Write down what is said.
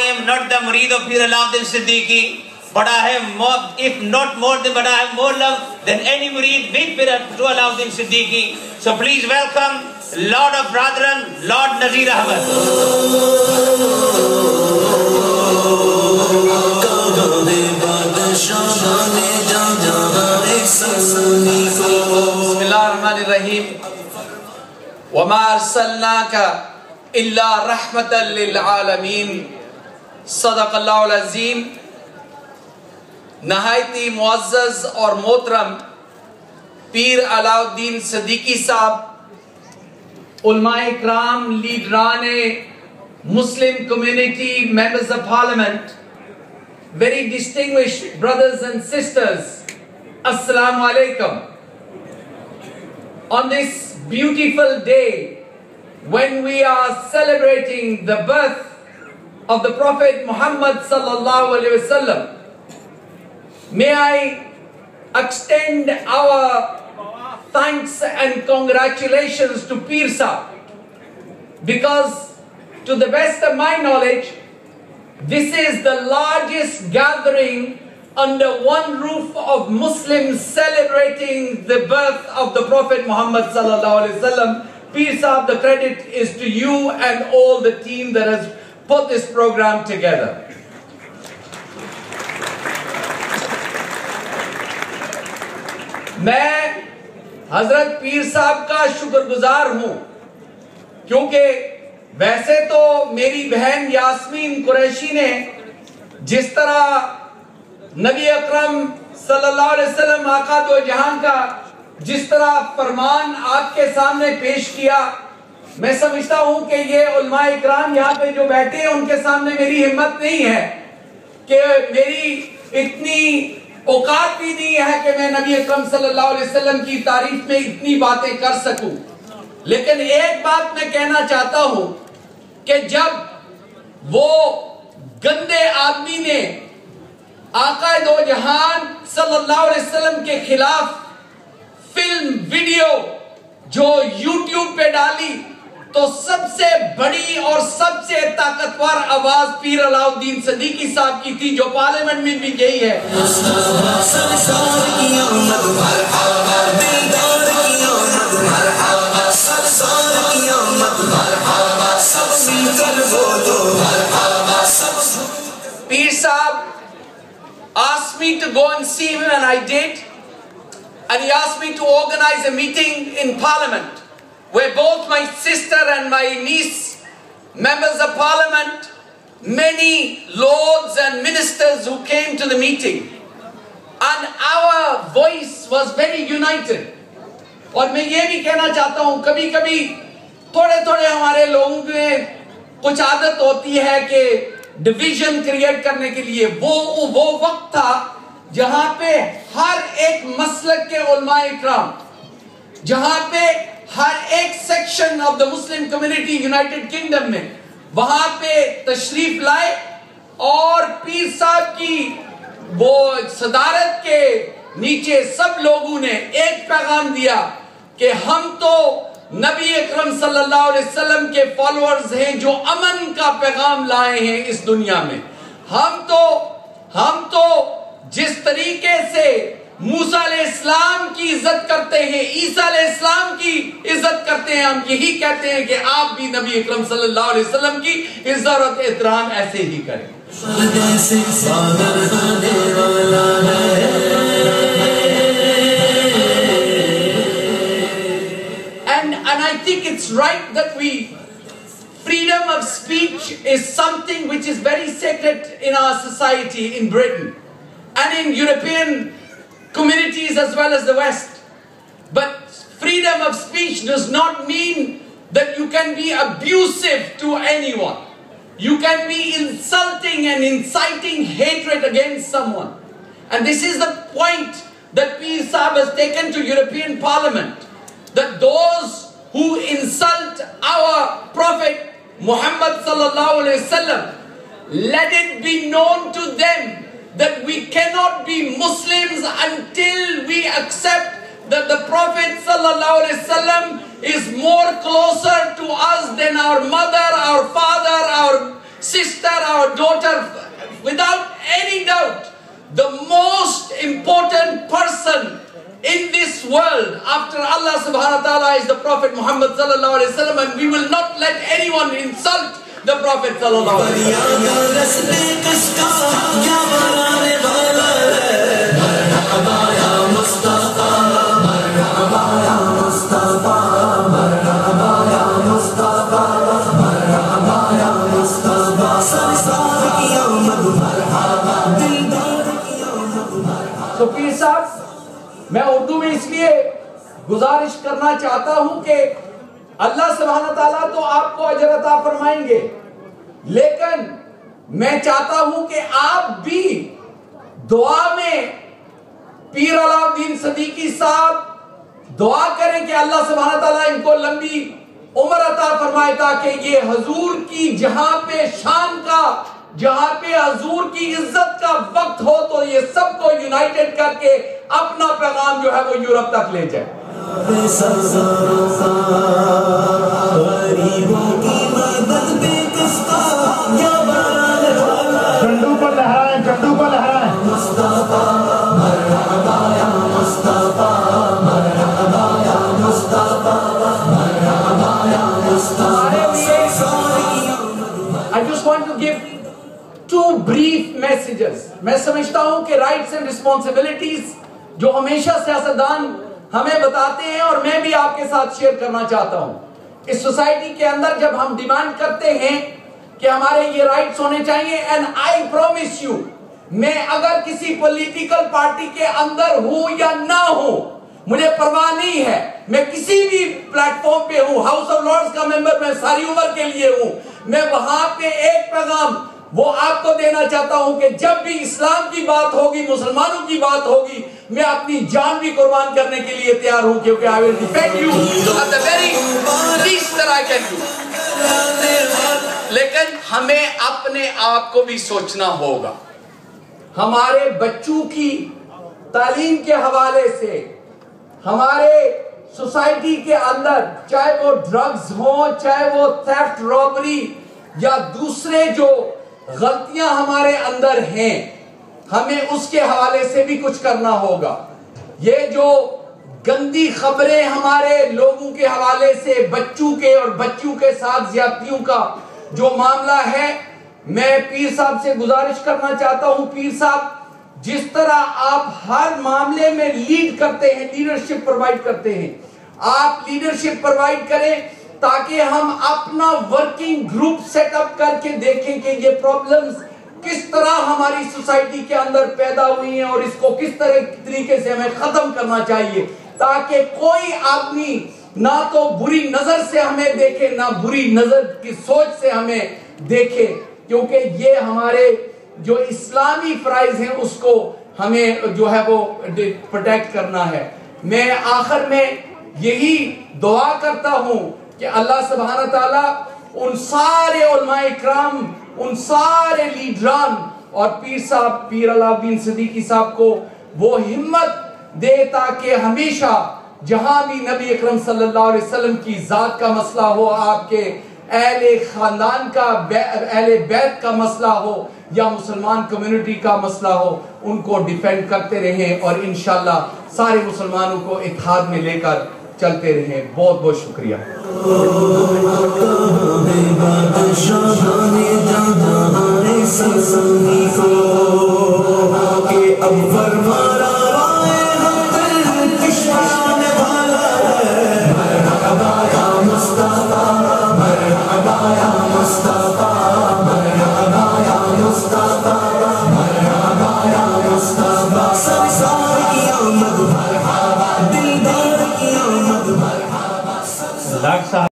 am not the murid of Pir Alauddin Siddiqui, but I have more, if not more than, but I have more love than any murid with Pir Alauddin Siddiqui. So please welcome Lord of Brethren, Lord Nazir Ahmad. Bismillahirrahmanirrahim. وَمَا أَرْسَلْنَاكَ إِلَّا رَحْمَةً لِلْعَالَمِينَ. صدق اللہ العظیم. نہایتی معزز اور محترم پیر علاؤالدین صدیقی صاحب، علماء اکرام، لیڈران مسلم community, members of parliament, very distinguished brothers and sisters, Assalamu alaikum. On this beautiful day, when we are celebrating the birth of the Prophet Muhammad sallallahu alaihi wasallam, may I extend our thanks and congratulations to Pir Sahib, because to the best of my knowledge, this is the largest gathering under one roof of Muslims celebrating the birth of the Prophet Muhammad sallallahu alaihi wasallam. Pir Sahib, the credit is to you and all the team that has put this program together. میں حضرت پیر صاحب کا شکر گزار ہوں، کیونکہ ویسے تو میری بہن یاسمین قریشی نے جس طرح نبی اکرم صلی اللہ علیہ وسلم آقا دو جہان کا جس طرح فرمان آپ کے سامنے پیش کیا، میں سمجھتا ہوں کہ یہ علماء اکرام یہاں پہ جو بیٹھے ہیں ان کے سامنے میری ہمت نہیں ہے کہ میری اتنی اوقات بھی نہیں ہے کہ میں نبی اکرم صلی اللہ علیہ وسلم کی تعریف میں اتنی باتیں کر سکوں. لیکن ایک بات میں کہنا چاہتا ہوں کہ جب وہ گندے آدمی نے آقا دو جہان صلی اللہ علیہ وسلم کے خلاف فلم ویڈیو جو یوٹیوب پہ ڈالی، تو سب سے بڑی اور سب سے طاقتور آواز پیر علاؤالدین صدیقی صاحب کی تھی، جو پارلیمنٹ میں بھی گئی ہے. Pir Sahib asked me to go and see him, and I did. And he asked me to organize a meeting in Parliament where both my sister and my niece, members of Parliament, many lords and ministers who came to the meeting. And our voice was very united. اور میں یہ بھی کہنا چاہتا ہوں، کبھی کبھی تھوڑے ہمارے لوگوں میں کچھ عادت ہوتی ہے کہ ڈویژن کریٹ کرنے کے لیے. وہ وقت تھا جہاں پہ ہر ایک مسلک کے علماء اکرام، جہاں پہ ہر ایک section of the Muslim community United kingdom میں وہاں پہ تشریف لائے، اور پیر صاحب کی وہ صدارت کے نیچے سب لوگوں نے ایک پیغام دیا کہ ہم تو نبی اکرم صلی اللہ علیہ وسلم کے فالوورز ہیں جو امن کا پیغام لائے ہیں اس دنیا میں. ہم تو جس طریقے سے موسیٰ علیہ السلام کی عزت کرتے ہیں، عیسیٰ علیہ السلام کی عزت کرتے ہیں، ہم یہی کہتے ہیں کہ آپ بھی نبی اکرم صلی اللہ علیہ وسلم کی عزت اور احترام ایسے ہی کریں. And I think it's right that freedom of speech is something which is very sacred in our society in Britain and in European communities as well as the West. But freedom of speech does not mean that you can be abusive to anyone. You can be insulting and inciting hatred against someone. And this is the point that Pir Sahib has taken to European Parliament, that those who insult our Prophet Muhammad sallallahu alaihi wasallam, let it be known to them that we cannot be Muslims until we accept that the Prophet sallallahu alaihi wasallam is more closer to us than our mother, our father, our sister or daughter, without any doubt, the most important person in this world after Allah subhanahu wa ta'ala is the Prophet Muhammad sallallahu alaihi wasallam, and we will not let anyone insult the Prophet sallallahu alaihi تو پیر صاحب میں اردو میں اس لیے گزارش کرنا چاہتا ہوں کہ اللہ سبحانہ تعالیٰ تو آپ کو اجر عطا فرمائیں گے، لیکن میں چاہتا ہوں کہ آپ بھی دعا میں پیر علاء الدین صدیقی صاحب دعا کریں کہ اللہ سبحانہ تعالیٰ ان کو لمبی عمر عطا فرمائے، تاکہ یہ حضور کی جہاں پہ شان کا، جہاں پہ حضور کی عزت کا وقت ہو تو یہ سب کو یونائٹڈ کر کے اپنا پیغام جو ہے وہ یورپ تک لے جائے۔ چنڈو کو لہرائیں، چنڈو کو لہرائیں۔ I just want to give two brief messages. میں سمجھتا ہوں کہ رائٹس اینڈ رسپانسبلٹیز جو ہمیشہ سیاستدان ہمیں بتاتے ہیں اور میں بھی آپ کے ساتھ شیئر کرنا چاہتا ہوں۔ اس سوسائٹی کے اندر جب ہم ڈیمانڈ کرتے ہیں کہ ہمارے یہ رائٹس ہونے چاہیے، اینڈ آئی پرومس یو، میں اگر کسی پولیٹیکل پارٹی کے اندر ہوں یا نہ ہوں مجھے پرواہ نہیں ہے، میں کسی بھی پلیٹ فارم پہ ہوں، ہاؤس آف لارڈز کا ممبر میں ساری عمر کے لیے ہوں، میں وہاں پہ ایک پیغام وہ آپ کو دینا چاہتا ہوں کہ جب بھی اسلام کی بات ہوگی، مسلمانوں کی بات ہوگی، میں اپنی جان بھی قربان کرنے کے لیے تیار ہوں، کیونکہ I will defend you at the very least that I can do۔ لیکن ہمیں اپنے آپ کو بھی سوچنا ہوگا، ہمارے بچوں کی تعلیم کے حوالے سے، ہمارے سوسائٹی کے اندر چاہے وہ ڈرگز ہوں، چاہے وہ تھیفٹ، رابری یا دوسرے جو غلطیاں ہمارے اندر ہیں، ہمیں اس کے حوالے سے بھی کچھ کرنا ہوگا۔ یہ جو گندی خبریں ہمارے لوگوں کے حوالے سے، بچوں کے اور بچوں کے ساتھ زیادتیوں کا جو معاملہ ہے، میں پیر صاحب سے گزارش کرنا چاہتا ہوں، پیر صاحب جس طرح آپ ہر معاملے میں لیڈ کرتے ہیں، لیڈرشپ پرووائڈ کرتے ہیں، آپ لیڈرشپ پرووائڈ کریں تاکہ ہم اپنا ورکنگ گروپ سیٹ اپ کر کے دیکھیں کہ یہ پرابلمز کس طرح ہماری سوسائٹی کے اندر پیدا ہوئی ہیں اور اس کو کس طریقے سے ہمیں ختم کرنا چاہیے، تاکہ کوئی آدمی نہ تو بری نظر سے ہمیں دیکھے، نہ بری نظر کی سوچ سے ہمیں دیکھے، کیونکہ یہ ہمارے جو اسلامی فرائض ہیں اس کو ہمیں جو ہے وہ پروٹیکٹ کرنا ہے۔ میں آخر میں یہی دعا کرتا ہوں کہ اللہ سبحانہ تعالیٰ ان سارے علماء اکرام، ان سارے لیڈران اور پیر صاحب، پیر علاء الدین صدیقی صاحب کو وہ ہمت دے تاکہ ہمیشہ جہاں بھی نبی اکرم صلی اللہ علیہ وسلم کی ذات کا مسئلہ ہو، آپ کے اہل خاندان کا، اہل بیت کا مسئلہ ہو یا مسلمان کمیونٹی کا مسئلہ ہو، ان کو ڈیفینڈ کرتے رہیں اور انشاءاللہ سارے مسلمانوں کو اتحاد میں لے کر چلتے رہیں۔ بہت بہت شکریہ۔ اب